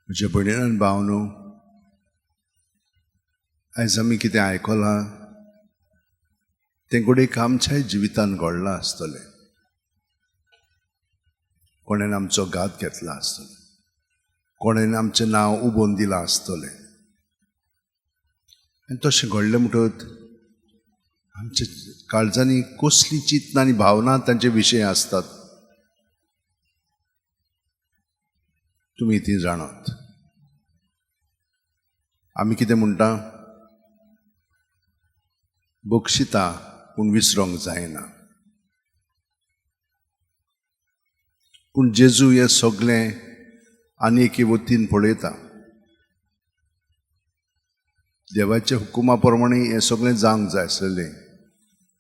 म्हज्या भयणीन आनी भावनो, आयज आमी कितें आयकलां तें घडयेक आमच्याय जिवितान घडलां आसतलें. कोणेन आमचो घात घेतला आसतलो, कोणेन आमचें नांव उबोवन दिलां आसतलें. आनी तशें घडलें म्हणटच आमच्या काळजांनी कसली चिंतना आनी भावना तांचे विशय आसतात तुमी ती जाणात. आमी कितें म्हणटा, बक्षिता पूण विसरोंक जायना. पूण जेजू हें सगळें आनी एके वतीन पळयता. देवाच्या हुकुमा प्रमाणे हें सगळें जावंक जाय आसलेलें.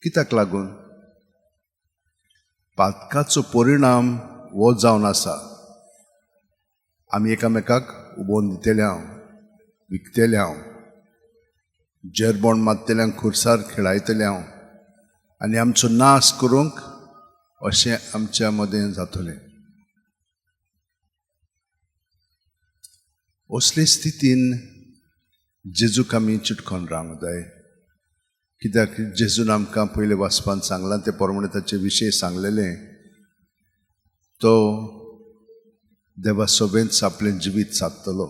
कित्याक लागून? पातकाचो परिणाम हो जावन आसा. आमी एकामेकाक उबोवन दितल्यांव, विकतल्यांव, जेरबोण मारतल्यांक खुर्सार खेळायतल्यांव आनी आमचो नाश करूंक अशें आमच्या मदें जातलें. असले स्थितीन जेजूक आमी चिटकोन रावंक जाय. कित्याक जेजून आमकां पयले वाचपान सांगलां ते प्रमाणे ताचे विशय सांगलेले. तो देवा सोबेंच आपलें जिवीत सादतलो.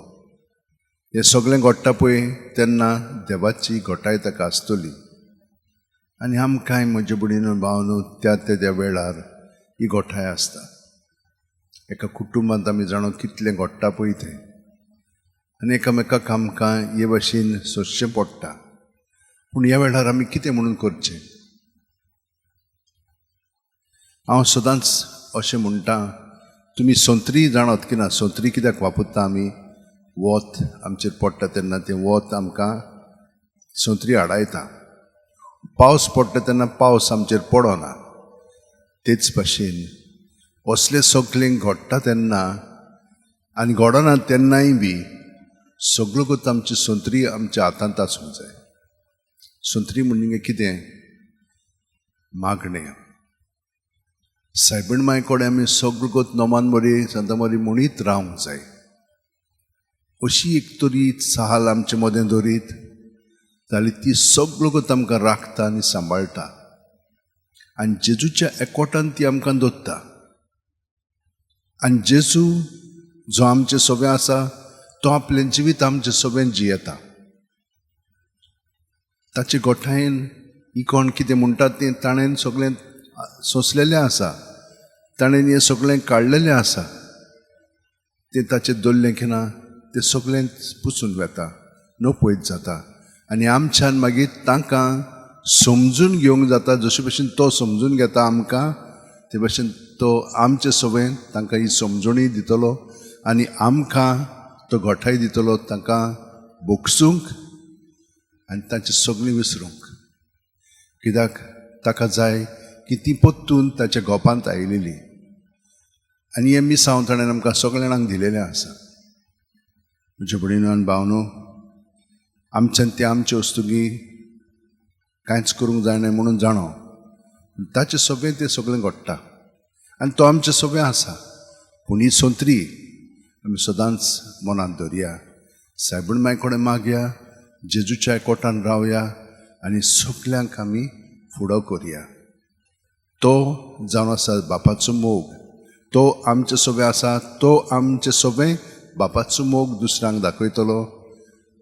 हें सगळें घडटा पळय तेन्ना देवाची घोटाय ताका आसतली. आनी आमकांय म्हजे भयणीनो भावनो त्या वेळार ही घोटाय आसता. एका कुटुंबांत आमी जाणो कितलें घडटा पळय तें, आनी एकामेकाक आमकां हे भाशेन सोंसचें पडटा. पूण ह्या वेळार आमी कितें म्हणून करचें? हांव सदांच अशें म्हणटा, तुमी संत्री जाणात की ना? संत्री कित्याक वापरता आमी? वत आमचेर पडटा तेन्ना तें वत आमकां संत्री आडायता. पावस पडटा तेन्ना पावस आमचेर पडना. तेच भाशेन असलें सगळें घडटा तेन्ना आनी घडना तेन्नाय बी सगळ्यो गत आमची संत्री आमच्या हातांत आसूंक जाय. संत्री म्हणजे कितें? मागणें. सायबीण मांय कडेन आमी सगळ्यो गत नोमान बरी सांता बरी म्हणीत रावंक जाय. अशी एक तरी साहल आमचे मदें दवरीत जाल्यार ती सगळ्यो गत आमकां राखता आनी सांबाळटा. आनी जेजूच्या एकवटान ती आमकां दवरता. आनी जेजू जो आमचे सोबे आसा तो आपलें जिवीत आमचे सोबेन जियेता. ताचे गोठायेन ही कोण कितें म्हणटात तें ताणें सगळें सोंसलेलें आसा. ताणें हें सगळें काडलेलें आसा. तें ताचें दवरलें की ना तें सगळें पुसून वेता, नपयत जाता. आनी आमच्यान मागीर तांकां समजून घेवंक जाता. जशे भशेन तो समजून घेता आमकां, ते भशेन तो आमचे सोबेन तांकां ही समजणी दितलो आनी आमकां तो घोटाय दितलो तांकां भोगसूंक आनी तांची सगळीं विसरूंक. कित्याक ताका जाय की ती परतून ताच्या गोपांत आयलेली. आनी हें मिसांव ताणें आमकां सगळ्या जाणांक दिलेलें आसा. म्हज्या भयणीनो आनी भावनो, आमच्यान ते आमचे वस्तुकी कांयच करूंक जायना म्हणून जाणो. ताचे सोबें तें सगळें घडटा आनी तो आमचे सोबें आसा. पूण ही संत्री आमी सदांच मनांत दवरया. सायबीण मांय कडेन मागया, जेजूच्या एकवटान रावया आनी सगल्यांक आमी फुडो करया. तो जावन आसा बापाचो मोग. तो आमचे सोबे आसा. तो आमचे सोबें बापाचो मोग दुसऱ्यांक दाखयतलो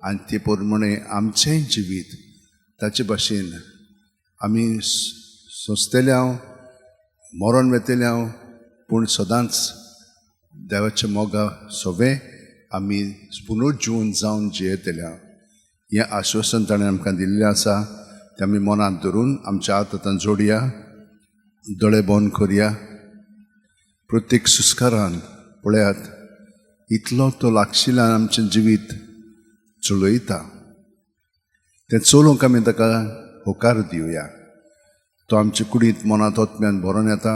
आनी ते प्रमाणे आमचेंय जिवीत ताचे भाशेन आमी सोंसतल्यांव, मरण वेतल्यांव, पूण सदांच देवाच्या मोगा सोबें आमी पुनर्जीवन जावन जियेतल्यांव. हें आश्वासन ताणें आमकां दिल्लें आसा. तें आमी मनांत धरून आमच्या हात आतां जोडया, दोळे बंद करया. प्रत्येक सुस्कारान पळयात इतलो तो लागशिल्ल्यान आमचें जिवीत चलयता. तें चलोवंक आमी ताका होकार दिवया. तो आमचे कुडींत मनांत ओतम्यान भरोन येता.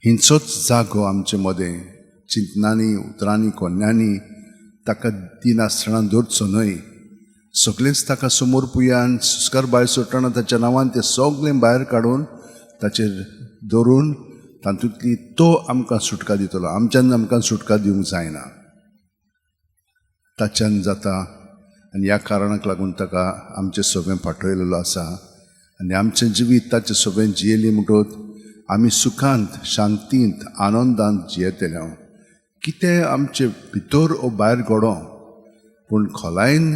हिंचोच जागो आमचे मदें चिंतनांनी, उतरांनी, कोन्यांनी ताका दिनासतना दवरचो न्हय. सगळेंच ताका समोर पुया आनी सुस्कार भायर सुट्टना ताच्या नांवान तें सगळें भायर काडून ताचेर दवरून तातूंतली तो आमकां सुटका दितलो. आमच्यान आमकां सुटका दिवंक जायना. ताच्यान जाता आनी ह्या कारणाक लागून ताका आमचें सगळें पाठयलेलो आसा आनी आमचें जिवीत ताचें सगळें जियेली म्हणटोच आमी सुखांत शांतींत आनंदांत जियेतले कितें आमचे भितर ओ भायर घडो पूण खोलायन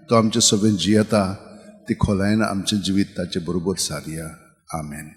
तो आमचें सगळें जियेता ती खोलायन आमचें जिवीत ताचे बरोबर सारया आमेन.